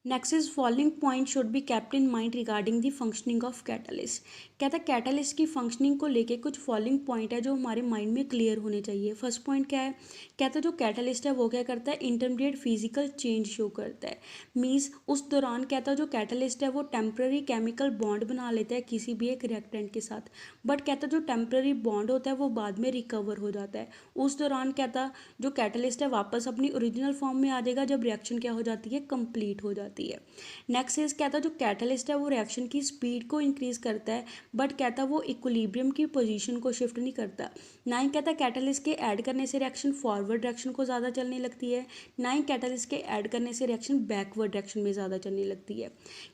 Next is following point should be kept in mind regarding the functioning of catalyst. कहता है catalyst की functioning को लेके कुछ फॉलोइंग पॉइंट है जो हमारे माइंड में क्लियर होने चाहिए। फर्स्ट पॉइंट क्या है, कहता है जो कैटलिस्ट है वो क्या करता है, इंटरमीडिएट फिजिकल चेंज शो करता है। मीन्स उस दौरान कहता है जो कैटलिस्ट है वो टेम्पररी केमिकल बॉन्ड बना लेता है किसी भी एक रिएक्टेंट के साथ, बट कहता है जो टेम्पररी बॉन्ड होता है वो बाद में रिकवर हो जाता है। उस दौरान कहता जो कैटलिस्ट है वापस अपनी ओरिजिनल फॉर्म में आ जाएगा जब रिएक्शन क्या हो जाती है, कंप्लीट हो जाती है। नेक्स्ट इज कहता है जो कैटलिस्ट है वो रिएक्शन की स्पीड को इंक्रीज करता है, बट कहता वो इक्विलिब्रियम की पोजीशन को शिफ्ट नहीं करता। ना ही कहता कैटलिस्ट के ऐड करने से रिएक्शन फॉरवर्ड डायरेक्शन को ज़्यादा चलने लगती है, ना ही कैटलिस्ट के ऐड करने से रिएक्शन बैकवर्ड डायरेक्शन में ज़्यादा चलने लगती है।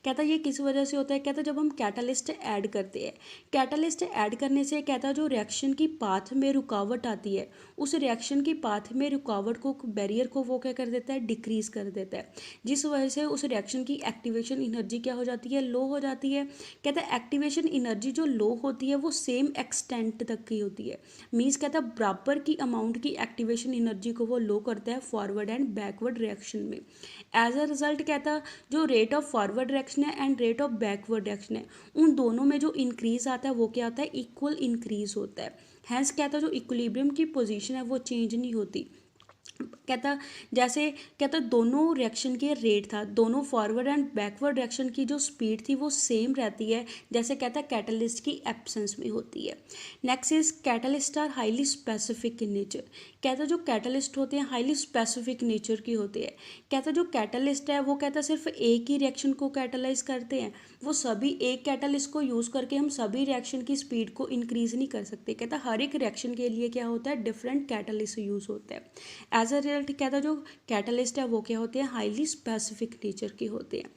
कहता ये किस वजह से होता है, कहता जब हम कैटलिस्ट ऐड करते हैं, कैटलिस्ट ऐड करने से कहता जो रिएक्शन की पाथ में रुकावट आती है, उस रिएक्शन की पाथ में रुकावट को, बैरियर को वो क्या कर देता है, डिक्रीज कर देता है, जिस वजह से उस रिएक्शन की एक्टिवेशन एनर्जी क्या हो जाती है, लो हो जाती है। कहता है एक्टिवेशन एनर्जी जो लो होती है वो सेम एक्सटेंट तक की होती है। मीन्स कहता है बराबर की अमाउंट की एक्टिवेशन एनर्जी को वो लो करता है फॉरवर्ड एंड बैकवर्ड रिएक्शन में। एज अ रिजल्ट कहता जो रेट ऑफ फॉरवर्ड रिएक्शन है and rate of backward reaction है, उन दोनों में जो इंक्रीज आता है वो क्या होता है, इक्वल इंक्रीज होता है। हैंस कहता जो इक्विलिब्रियम की पोजीशन है वो चेंज नहीं होती। कहता जैसे कहता दोनों रिएक्शन के रेट था, दोनों फॉरवर्ड एंड बैकवर्ड रिएक्शन की जो स्पीड थी वो सेम रहती है जैसे कहता कैटलिस्ट की एब्सेंस में होती है। Next is catalyst are highly specific in nature. कहता जो कैटलिस्ट होते हैं हाईली स्पेसिफिक नेचर की होते हैं। कहता जो कैटलिस्ट है वो कहता सिर्फ एक ही रिएक्शन को कैटलाइज करते हैं, वो सभी एक कैटलिस्ट को यूज़ करके हम सभी रिएक्शन की स्पीड को इंक्रीज नहीं कर सकते। कहता हर एक रिएक्शन के लिए क्या होता है, डिफरेंट कैटलिस्ट यूज़ होता है। एज अ रिजल्ट कहता जो कैटलिस्ट है वो क्या होते हैं, हाईली स्पेसिफिक नेचर के होते हैं।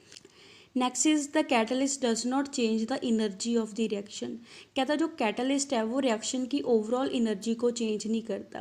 Next is the catalyst does not change the energy of the reaction. कहता जो कैटलिस्ट है वो रिएक्शन की ओवरऑल एनर्जी को चेंज नहीं करता।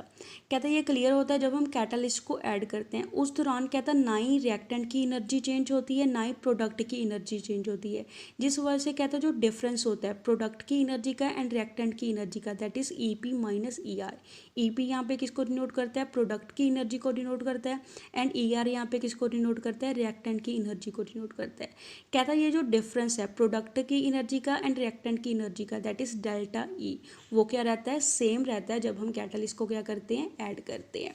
कहता ये क्लियर होता है जब हम कैटलिस्ट को ऐड करते हैं, उस दौरान कहता ना ही रिएक्टेंट की एनर्जी चेंज होती है ना ही प्रोडक्ट की एनर्जी चेंज होती है, जिस वजह से कहता जो डिफरेंस होता है प्रोडक्ट की एनर्जी का एंड रिएक्टेंट की एनर्जी का, that is E P minus E R. E P यहाँ पे किसको डिनोट करता है, प्रोडक्ट की एनर्जी को डिनोट करता है, एंड ई आर यहाँ पे किसको डिनोट करता है, रिएक्टेंट की एनर्जी को डिनोट करता है। कहता है ये जो डिफरेंस है प्रोडक्ट की एनर्जी का एंड रिएक्टेंट की एनर्जी का, दैट इज डेल्टा ई, वो क्या रहता है, सेम रहता है जब हम कैटलिस्ट को क्या करते हैं, ऐड करते हैं।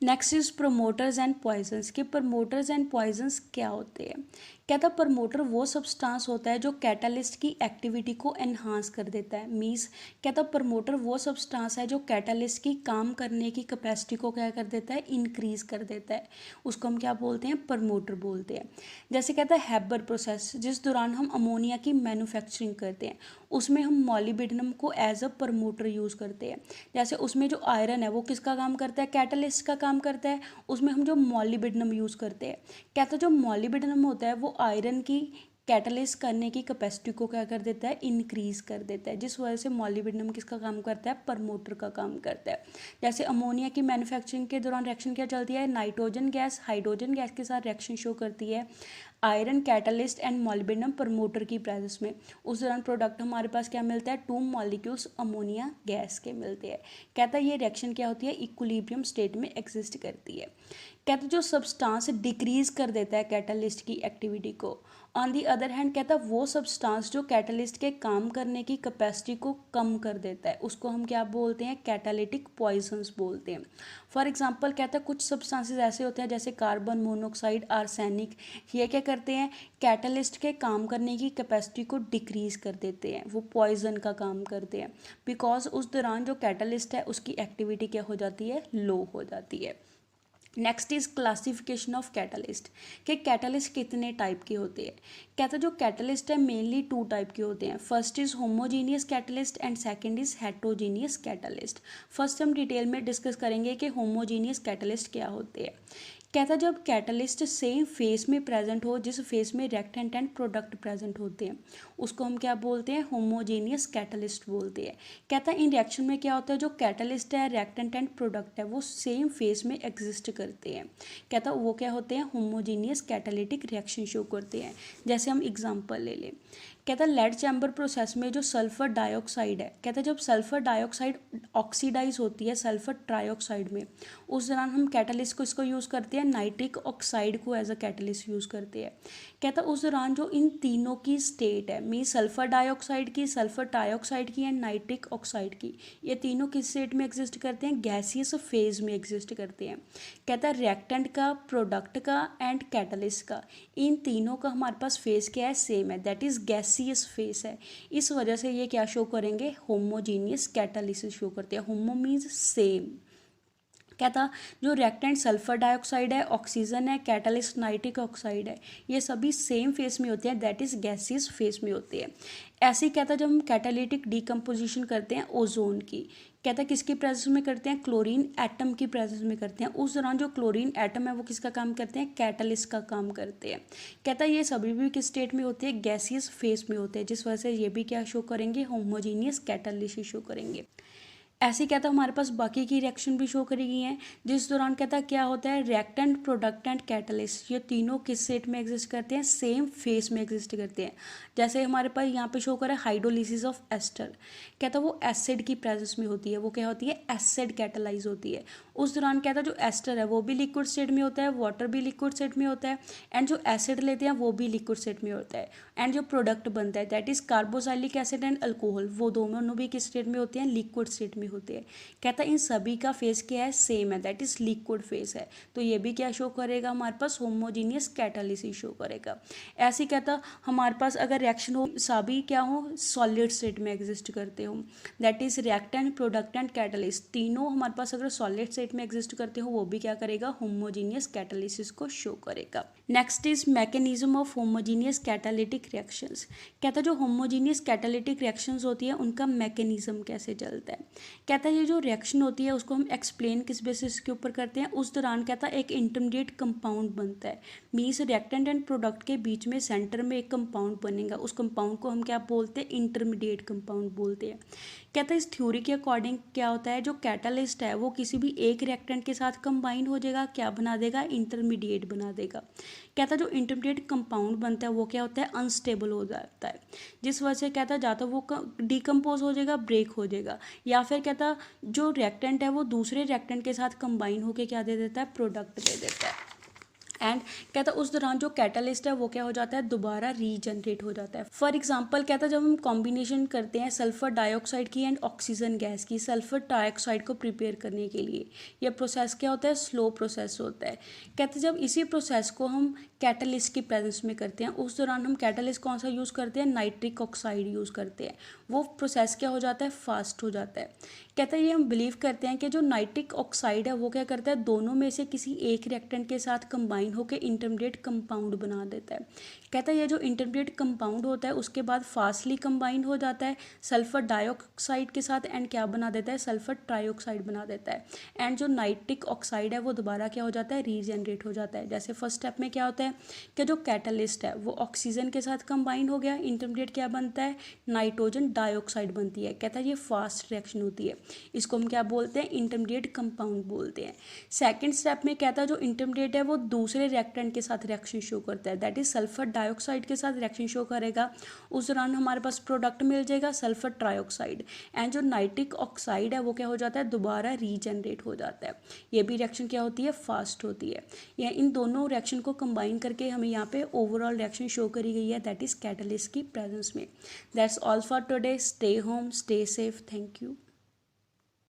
Next is promoters and poisons. के प्रमोटर्स एंड पॉइजन्स क्या होते हैं। कहता प्रमोटर वो सब्सटेंस होता है जो कैटलिस्ट की एक्टिविटी को एनहांस कर देता है। मीन्स कहता प्रमोटर वो सब्सटेंस है जो कैटलिस्ट की काम करने की कैपेसिटी को क्या कर देता है, इंक्रीज कर देता है, उसको हम क्या बोलते हैं, प्रमोटर बोलते हैं। जैसे कहता है हैबर प्रोसेस, जिस दौरान हम अमोनिया की मैन्युफैक्चरिंग करते हैं उसमें हम मॉलिब्डेनम को एज अ प्रमोटर यूज़ करते हैं। जैसे उसमें जो आयरन है वो किसका काम करता है, कैटलिस्ट का काम करता है, उसमें हम जो मॉलिब्डेनम यूज़ करते हैं। कहता जो मॉलिब्डेनम होता है वो आयरन की कैटलिस्ट करने की कैपेसिटी को क्या कर देता है, इंक्रीज कर देता है, जिस वजह से मॉलिब्डेनम किसका काम करता है, प्रमोटर का काम करता है। जैसे अमोनिया की मैन्युफैक्चरिंग के दौरान रिएक्शन क्या चलती है, नाइट्रोजन गैस हाइड्रोजन गैस के साथ रिएक्शन शो करती है iron catalyst and molybdenum promoter की प्रेजेंस में। उस दौरान प्रोडक्ट हमारे पास क्या मिलता है, 2 मॉलिक्यूल्स अमोनिया गैस के मिलते हैं। कहता है ये रिएक्शन क्या होती है, इक्विलिब्रियम स्टेट में एग्जिस्ट करती है। कहता जो सब्सटेंस डिक्रीज कर देता है कैटलिस्ट की एक्टिविटी को, ऑन दी अदर हैंड कहता वो सब्सटेंस जो कैटलिस्ट के काम करने की कैपेसिटी को कम कर देता है उसको हम क्या बोलते हैं, कैटालिटिक पॉइजन्स बोलते हैं। फॉर एग्जांपल कहता है कुछ सब्सटेंसेस ऐसे होते हैं जैसे कार्बन मोनोऑक्साइड, आर्सेनिक, ये क्या करते हैं, कैटलिस्ट के काम करने की कैपेसिटी को डिक्रीज कर देते हैं, वो पॉइजन का काम करते हैं, बिकॉज उस दौरान जो कैटलिस्ट है उसकी एक्टिविटी क्या हो जाती है, लो हो जाती है। Next is classification of catalyst, कि कैटलिस्ट कितने टाइप के होते हैं। कहता जो कैटलिस्ट है मेनली 2 टाइप के होते हैं। First is homogeneous catalyst and second is heterogeneous catalyst. First हम डिटेल में डिस्कस करेंगे कि होमोजीनियस कैटलिस्ट क्या होते हैं। कहता जब कैटलिस्ट सेम फेस में प्रेजेंट हो जिस फेस में रिएक्टेंट एंड प्रोडक्ट प्रेजेंट होते हैं उसको हम क्या बोलते हैं, होमोजेनियस कैटलिस्ट बोलते हैं। कहता इन रिएक्शन में क्या होता है, जो कैटलिस्ट है रिएक्टेंट एंड प्रोडक्ट है वो सेम फेस में एग्जिस्ट करते हैं। कहता वो क्या होते हैं, होमोजीनियस कैटालिटिक रिएक्शन शो करते हैं। जैसे हम एग्जांपल ले लें, कहता लेड चैम्बर प्रोसेस में जो सल्फर डाइऑक्साइड है, कहता जब सल्फर डाइऑक्साइड ऑक्सीडाइज होती है सल्फर ट्राइऑक्साइड में, उस दौरान हम कैटलिस्ट को इसको यूज़ करते हैं, नाइट्रिक ऑक्साइड को एज अ कैटलिस्ट यूज़ करते हैं। कहता उस दौरान जो इन तीनों की स्टेट है, मीन सल्फर डाइऑक्साइड की, सल्फर ट्राइऑक्साइड की एंड नाइट्रिक ऑक्साइड की, ये तीनों किस स्टेट में एग्जिस्ट करते हैं, गैसियस फेज में एग्जिस्ट करते हैं। कहता है रिएक्टेंट का, प्रोडक्ट का एंड कैटलिस्ट का, इन तीनों का हमारे पास फेज क्या है, सेम है, दैट इज गैसियस फेज है। इस वजह से ये क्या शो करेंगे, होमोजीनियस कैटालिसिस शो करते हैं। होमो मीन्स सेम। कहता जो रिएक्टेंट सल्फर डाइऑक्साइड है, ऑक्सीजन है, कैटालिस्ट नाइट्रिक ऑक्साइड है, ये सभी सेम फेस में होते हैं, दैट इज गैसियस फेस में होते हैं। ऐसे ही कहता जब हम कैटालिटिक डीकम्पोजिशन करते हैं ओजोन की, कहता किसकी प्रेजेंस में करते हैं, क्लोरीन एटम की प्रेजेंस में करते हैं। उस दौरान जो क्लोरीन एटम है वो किसका काम करते हैं, कैटलिस्ट का काम करते हैं। कहता ये सभी भी किस स्टेट में होते हैं, गैसियस फेस में होते हैं, जिस वजह से ये भी क्या शो करेंगे, होमोजीनियस कैटालिसिस शो करेंगे। ऐसे कहता हमारे पास बाकी की रिएक्शन भी शो करी गई हैं, जिस दौरान कहता क्या होता है, रिएक्टेंट, प्रोडक्ट एंड कैटलिस्ट ये तीनों किस स्टेट में एग्जिस्ट करते हैं, सेम फेस में एग्जिस्ट करते हैं। जैसे हमारे पास यहाँ पे शो करा है हाइड्रोलिसिस ऑफ एस्टर, कहता वो एसिड की प्रेजेंस में होती है, वो क्या होती है, एसिड कैटलाइज होती है। उस दौरान कहता जो एस्टर है वो भी लिक्विड स्टेट में होता है, वाटर भी लिक्विड स्टेट में होता है, एंड जो एसिड लेते हैं वो भी लिक्विड स्टेट में होता है, एंड जो प्रोडक्ट बनता है that is carboxylic acid and alcohol, वो दोनों भी किस स्टेट में होते हैं, लिक्विड स्टेट में होते हैं। कहता इन सभी का फेस क्या है, सेम है, दैट इज लिक्विड फेस है। तो ये भी क्या शो करेगा, हमारे पास होमोजीनियस कैटालिसिस शो करेगा। ऐसे कहता हमारे पास अगर रिएक्शन हो सभी क्या हो, सॉलिड स्टेट में एग्जिस्ट करते हो, that is reactant, product and catalyst, तीनों हमारे पास अगर सॉलिड स्टेट में एग्जिस्ट करते हो वो भी क्या करेगा, होमोजीनियस कैटालिसिस को शो करेगा। Next is mechanism of homogeneous catalytic reactions. कहता जो होमोजीनियस कैटालिटिक रिएक्शंस होती है उनका मैकेनिज्म कैसे चलता है। कहता ये जो रिएक्शन होती है उसको हम एक्सप्लेन किस बेसिस के ऊपर करते हैं, उस दौरान कहता एक इंटरमीडिएट कंपाउंड बनता है, मीन्स रिएक्टेंट एंड प्रोडक्ट के बीच में सेंटर में एक कंपाउंड बनेगा, उस कंपाउंड को हम क्या बोलते हैं, इंटरमीडिएट कंपाउंड बोलते हैं। कहता है इस थ्योरी के अकॉर्डिंग क्या होता है, जो कैटालिस्ट है वो किसी भी एक रिएक्टेंट के साथ कंबाइन हो जाएगा, क्या बना देगा, इंटरमीडिएट बना देगा। कहता जो इंटरमीडिएट कंपाउंड बनता है वो क्या होता है, अनस्टेबल हो जाता है, जिस वजह से कहता या तो वो डिकम्पोज हो जाएगा, ब्रेक हो जाएगा, या फिर कहता जो रिएक्टेंट है वो दूसरे रिएक्टेंट के साथ कंबाइन होकर क्या दे देता है, प्रोडक्ट दे देता है। एंड कहता उस दौरान जो कैटालिस्ट है वो क्या हो जाता है, दोबारा रीजनरेट हो जाता है। फॉर एग्जांपल कहता जब हम कॉम्बिनेशन करते हैं सल्फर डाइऑक्साइड की एंड ऑक्सीजन गैस की, सल्फर डाइऑक्साइड को प्रिपेयर करने के लिए, यह प्रोसेस क्या होता है, स्लो प्रोसेस होता है। कहते जब इसी प्रोसेस को हम कैटलिस्ट की प्रेजेंस में करते हैं, उस दौरान हम कैटलिस्ट कौन सा यूज़ करते हैं, नाइट्रिक ऑक्साइड यूज़ करते हैं, वो प्रोसेस क्या हो जाता है, फास्ट हो जाता है। कहता है ये हम बिलीव करते हैं कि जो नाइट्रिक ऑक्साइड है वो क्या करता है, दोनों में से किसी एक रिएक्टेंट के साथ कंबाइन होकर इंटरमीडिएट कंपाउंड बना देता है। कहता है ये जो इंटरमीडिएट कंपाउंड होता है उसके बाद फास्टली कंबाइन हो जाता है सल्फर डाइऑक्साइड के साथ, एंड क्या बना देता है, सल्फर ट्राइऑक्साइड बना देता है, एंड जो नाइट्रिक ऑक्साइड है वो दोबारा क्या हो जाता है, रीजनरेट हो जाता है। जैसे फर्स्ट स्टेप में क्या होता है कि जो कैटलिस्ट है वो ऑक्सीजन के साथ कंबाइन हो गया, इंटरमीडिएट क्या बनता है, नाइट्रोजन डाइऑक्साइड बनती है। कहता है ये फास्ट रिएक्शन होती है, इसको हम क्या बोलते हैं, इंटरमीडिएट कंपाउंड बोलते हैं। सेकंड स्टेप में कहता है जो इंटरमीडिएट है वो दूसरे रिएक्टेंट के साथ रिएक्शन शो करता है, दैट इज सल्फर डाइऑक्साइड के साथ रिएक्शन शो करेगा। उस दौरान हमारे पास प्रोडक्ट मिल जाएगा सल्फर ट्राइऑक्साइड, एंड जो नाइट्रिक ऑक्साइड है वो क्या हो जाता है, दोबारा रीजनरेट हो जाता है। ये भी रिएक्शन क्या होती है, फास्ट होती है। यह इन दोनों रिएक्शन को कंबाइन करके हमें यहाँ पे ओवरऑल रिएक्शन शो करी गई है, दैट इज कैटलिस्ट की प्रेजेंस में। That's all for today, stay home, stay safe, thank you.